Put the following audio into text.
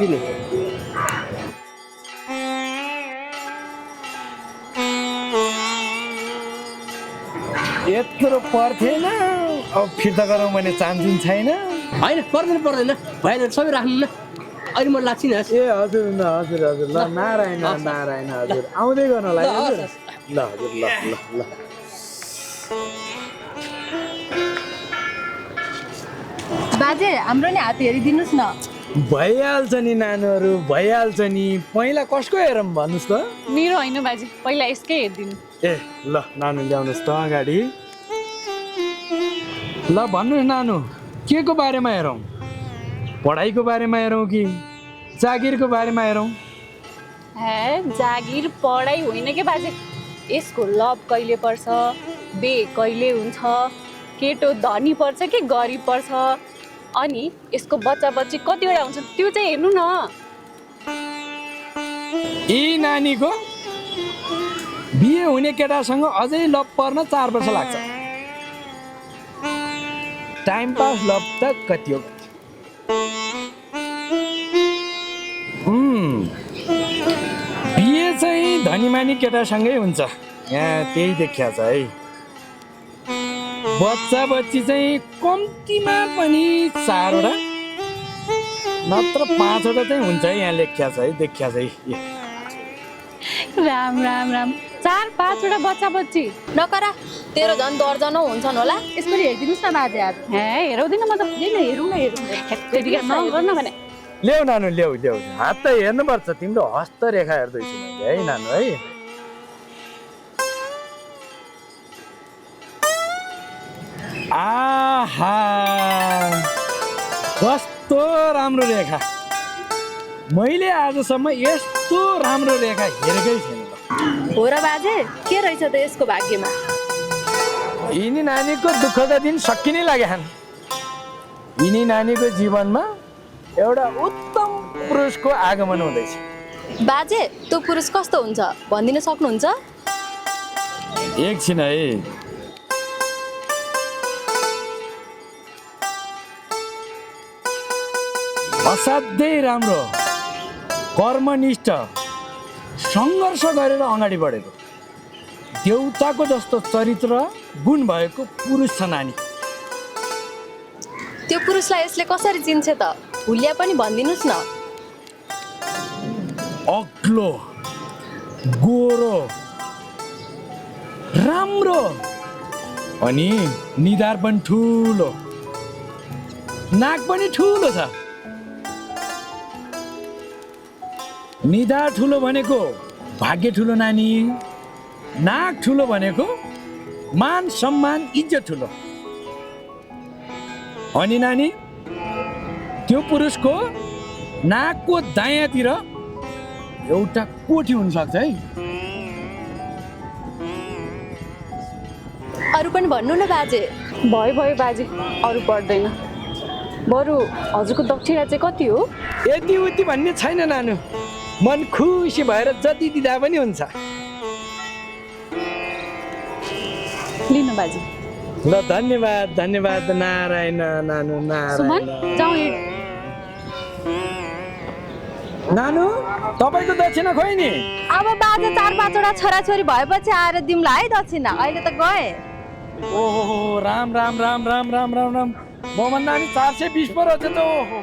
लिने यत्रो पर्थेन अब फिर्ता गरौँ भने चान्स छैन होइन पर्दैन भइहाल्छ सबै राख्नु न अहिले म लाग्छु नि ए हजुर ल हजुर हजुर ल नारायण नारायण हजुर आउँदै गर्नु होला है हजुर ल हजुर ल ल ल बाजे हाम्रो नि हात हेरिदिनुहोस् न भइहाल्छ नि नानुहरू भइहाल्छ नि पहिला कसको हेरौँ भन्नुहोस् त मेरो होइन बाजे पहिला यसकै हेरिदिनु ए ल नानु ल्याउनुहोस् त अगाडि ल भन्नुहोस् नानु के को बारेमा हेरौँ पढाइको बारेमा हेरौँ कि जागिरको बारेमा हेरौँ हे जागिर पढाइ होइन के बाजे यसको लभ कहिले पर्छ बे कहिले हुन्छ केटो धनी पर्छ कि गरिब पर्छ अनि यसको बच्चा बच्ची कतिवटा हुन्छ त्यो चाहिँ हेर्नु न यी नानीको बिहे हुने केटासँग अझै लभ पर्न 4 वर्ष लाग्छ टाइम पास लभ त कति हो बिहे चाहिँ धनीमानी केटासँगै हुन्छ यहाँ त्यही देखिया छ है बच्चा बच्ची चाहिँ कम्तीमा पनि 4 वटा नत्र 5 वटा चाहिँ हुन्छ है यहाँ लेखिया छ है देखिया छ है राम राम राम 4-5 वटा बच्चा बच्ची नकरा तेरो झन् दर्जनौ हुन्छन् होला यसको हेरिदिनुहोस् न बाजे हात हे हेराउँदिन म त हेरौँ न त्यतिकै नगर्न भने ल्याउ नानु ल्याउ ल्याउ हात त हेर्नुपर्छ तिम्रो हस्तरेखा हेर्दैछु मैले है नानु है आहा कस्तो राम्रो रेखा मैले आजसम्म यस्तो राम्रो रेखा हेरेकै छैन हो र बाजे के रहेछ त यसको भाग्यमा यिनी नानीको दुःखका दिन सकिनै लाग्छन् यिनी नानीको जीवनमा एउटा उत्तम पुरुषको आगमन हुँदैछ बाजे त्यो पुरुष कस्तो हुन्छ भनिदिन सक्नुहुन्छ एकछिन है असाध्यै राम्रो कर्मनिष्ठ सङ्घर्ष गरेर अगाडि बढेको देउताको जस्तो चरित्र गुण भएको पुरुष छ नानी त्यो पुरुषलाई यसले कसरी चिन्छ त भुलिया पनि भनिदिनुहोस् न अग्लो गोरो राम्रो अनि निधार पनि ठुलो नाक पनि ठुलो छ निधार ठुलो भनेको भाग्य ठुलो नानी नाक ठुलो भनेको मान सम्मान इज्जत ठुलो अनि नानी त्यो पुरुषको नाकको दायाँतिर एउटा कोठी हुनसक्छ है अरू पनि भन्नु न बाजे भयो बाजे अरू पर्दैन बरु हजुरको दक्षिणा चाहिँ कति हो यति उति भन्ने छैन नानु मन खुसी भएर जति दिँदा पनि हुन्छ लिनु बाजे ल धन्यवाद धन्यवाद नारायण नानु सुमन नारायण जाउँ नानु तपाईँको दक्षिणा खोइ नि अब बाजे 4-5 वटा छोराछोरी भएपछि आएर दिउँला है दक्षिणा अहिले त गए ओहो राम राम राम राम राम राम राम मभन्दा नि 420 पो रहेछ त ओहो